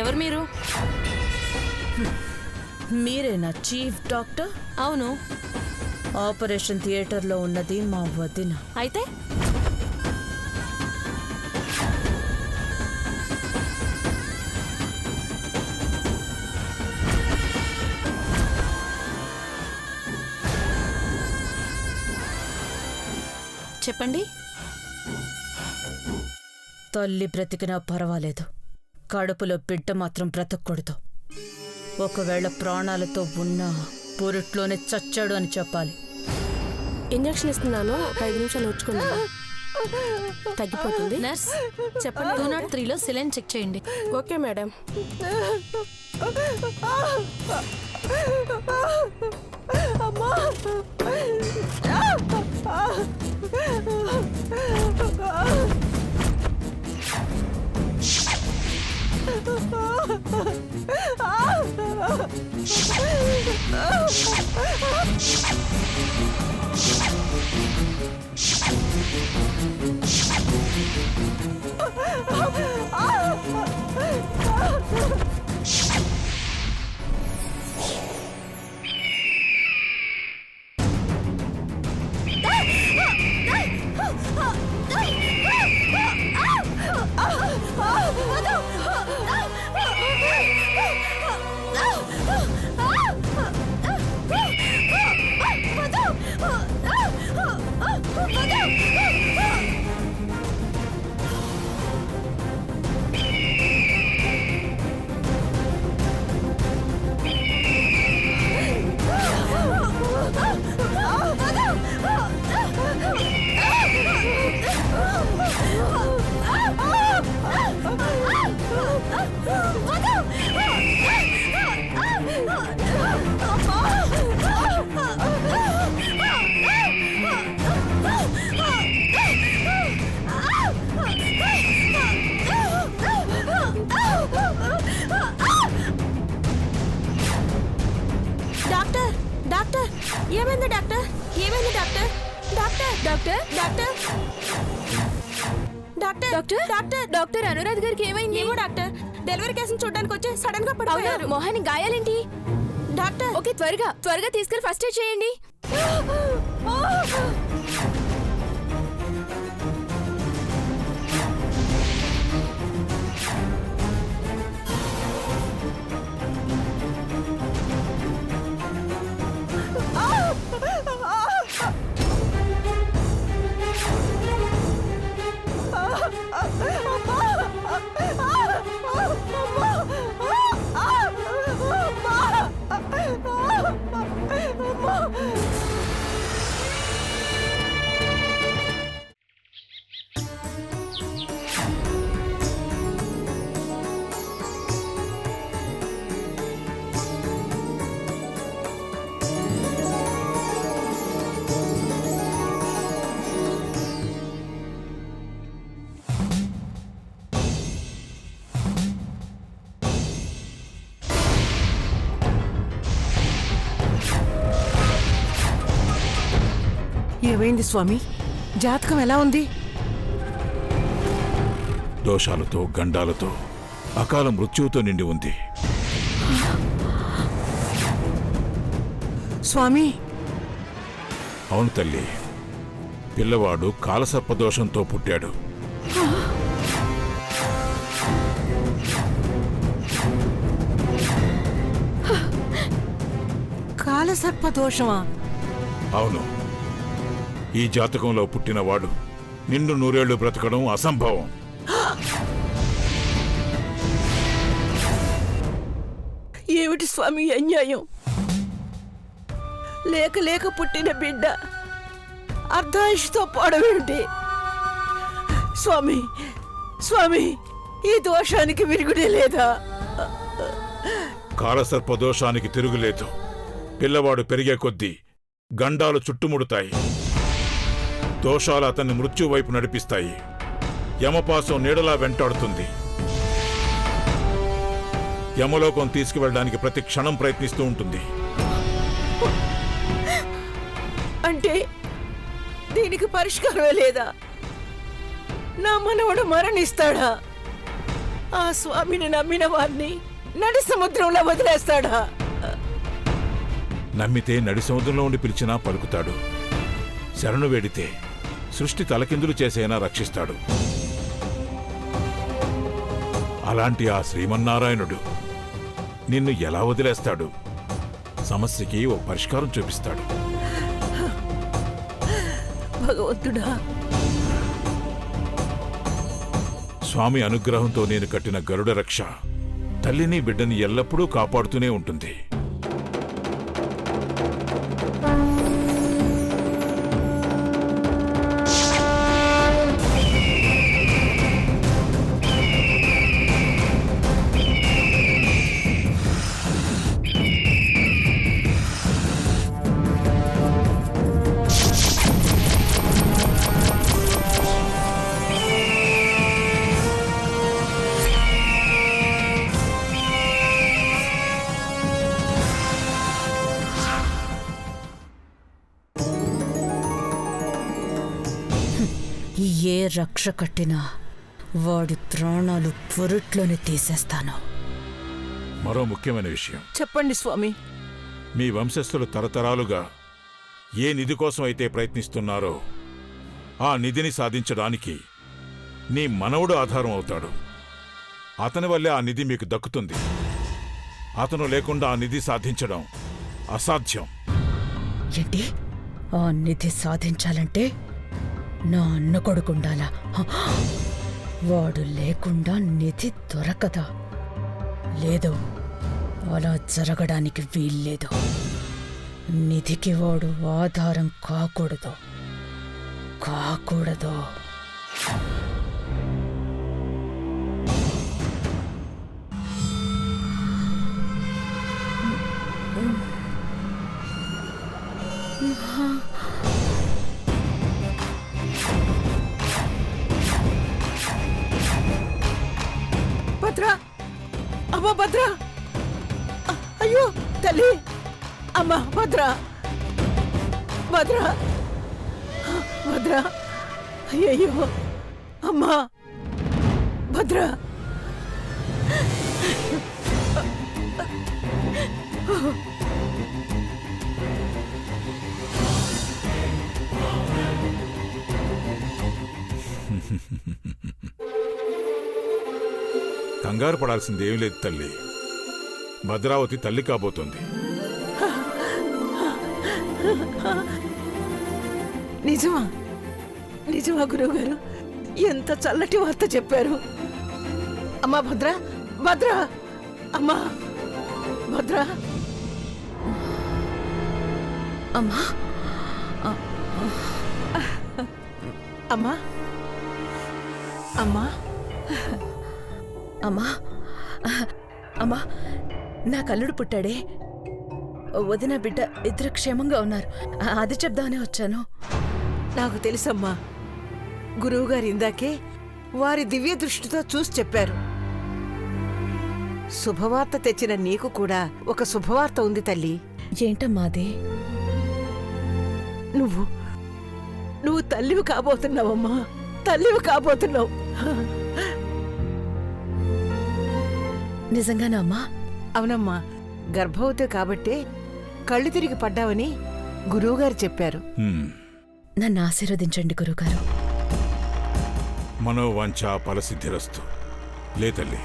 ఎవరు మీరు? మీరేనా చీఫ్ డాక్టర్? అవును. ఆపరేషన్ థియేటర్లో ఉన్నది మా వదిన. అయితే చెప్పండి. తల్లి బ్రతికినా పర్వాలేదు, కడుపులో బిడ్డ మాత్రం బ్రతకూడదు. ఒకవేళ ప్రాణాలతో ఉన్నా పొరుట్లోనే చచ్చాడు అని చెప్పాలి. ఇంజెక్షన్ ఇస్తున్నాను, 5 నిమిషాలు వచ్చుకున్నాను, తగ్గిపోతుంది. నర్స్ చెప్పండి. 203లో సిలైన్ చెక్ చేయండి. Okay madam. డాక్టర్ ఏమైంది? డాక్టర్ ఏమైంది? Doctor doctor doctor doctor doctor doctor doctor doctor Anuradh గారికి ఏమైంది? ఏమో డాక్టర్, డెలివరీ కేసుని చూడడానికి వచ్చి సడన్ గా పడిపోయారు. మొహానికి గాయాలేంటి? డాక్టర్ ఓకే, త్వరగా తీసుకెళ్ళి ఫస్ట్ ఎయిడ్ చేయండి. ఏమైంది స్వామి? జాతకం ఎలా ఉంది? దోషాలతో, గండాలతో, అకాల మృత్యువుతో నిండి ఉంది. స్వామి అవును తల్లి, పిల్లవాడు కాలసర్పదోషంతో పుట్టాడు. కాలసర్ప దోషమా? అవును, ఈ జాతకంలో పుట్టినవాడు నిండు 100 ఏళ్లు బ్రతకడం అసంభవం. ఏమిటి స్వామి అన్యాయం? లేక లేక పుట్టిన బిడ్డ అర్ధాయుషుతో పోవడమేమిటి? స్వామి స్వామి, ఈ దోషానికి విరుగుడే లేదా? కాలసర్పదోషానికి తిరుగులేదు. పిల్లవాడు పెరిగే కొద్దీ గండాలు చుట్టుముడతాయి. దోషాలు అతన్ని మృత్యు వైపు నడిపిస్తాయి. యమపాసం నీడలా వెంటాడుతుంది. యమలోకం తీసుకువెళ్ళడానికి ప్రతి క్షణం ప్రయత్నిస్తూ ఉంటుంది. అంటే దీనికి పరిష్కారమే లేదా? నా మనవడు మరణిస్తాడా? ఆ స్వామిని నమ్మిన వారిని నడి సముద్రంలో వదిలేస్తాడా? నమ్మితే నడి సముద్రంలో ఉండి పిలిచినా పలుకుతాడు. శరణు వేడితే సృష్టి తలకిందులు చేసైనా రక్షిస్తాడు. అలాంటి ఆ శ్రీమన్నారాయణుడు నిన్ను ఎలా వదిలేస్తాడు? సమస్యకి ఓ పరిష్కారం చూపిస్తాడు. భగవంతుడా, స్వామి అనుగ్రహంతో నేను కట్టిన గరుడ రక్ష తల్లిని బిడ్డని ఎల్లప్పుడూ కాపాడుతూనే ఉంటుంది. ఏ రక్ష కట్టినా వాడి ప్రాణాలు పొరుట్లోనే తీసేస్తాను. మరో ముఖ్యమైన విషయం, చెప్పండి స్వామి. మీ వంశస్థులు తరతరాలుగా ఏ నిధి కోసం అయితే ప్రయత్నిస్తున్నారో ఆ నిధిని సాధించడానికి నీ మనవడు ఆధారం అవుతాడు. అతని వల్లే ఆ నిధి మీకు దక్కుతుంది. అతను లేకుండా ఆ నిధి సాధించడం అసాధ్యం. ఏంటి? ఆ నిధి సాధించాలంటే నా అన్న కొడుకుండాలా? వాడు లేకుండా నిధి దొరకదా? లేదు, అలా జరగడానికి వీల్లేదు. నిధికి వాడు ఆధారం కాకూడదు. భద్ర, అమ్మా భద్ర, అయ్యో తల్లి, అమ్మా భద్ర, భద్ర, భద్ర, అయ్యో అమ్మా భద్ర. కంగారు పడాల్సిందేమీ లేదు తల్లి. భద్రావతి తల్లి కాబోతోంది. నిజమా? నిజమా గురువుగారు? ఎంత చల్లటి వార్త చెప్పారు. అమ్మా భద్ర, భద్ర, అమ్మా భద్ర. అమ్మా, అమ్మా, అమ్మా, అమ్మా, అమ్మా, నా కల్లుడు పుట్టాడే. వదిన బిడ్డ ఇద్దరు క్షేమంగా ఉన్నారు. అది చెప్దామనే వచ్చాను. నాకు తెలుసమ్మా. గురువుగారు ఇందాకే వారి దివ్య దృష్టితో చూసి చెప్పారు. శుభవార్త తెచ్చిన నీకు కూడా ఒక శుభవార్త ఉంది తల్లి. ఏంటమ్మా అది? నువ్వు తల్లివి కాబోతున్నావమ్మా. తల్లివి కాబోతున్నావు. నిజంగానా అమ్మా? అవునమ్మా. గర్భవతి కాబట్టే కళ్ళు తిరిగి పడ్డావని గురువుగారు చెప్పారు. నన్ను ఆశీర్వదించండి గురువుగారు. మనోవాంఛ ఫలసిద్ధిరస్తు. లే తల్లి.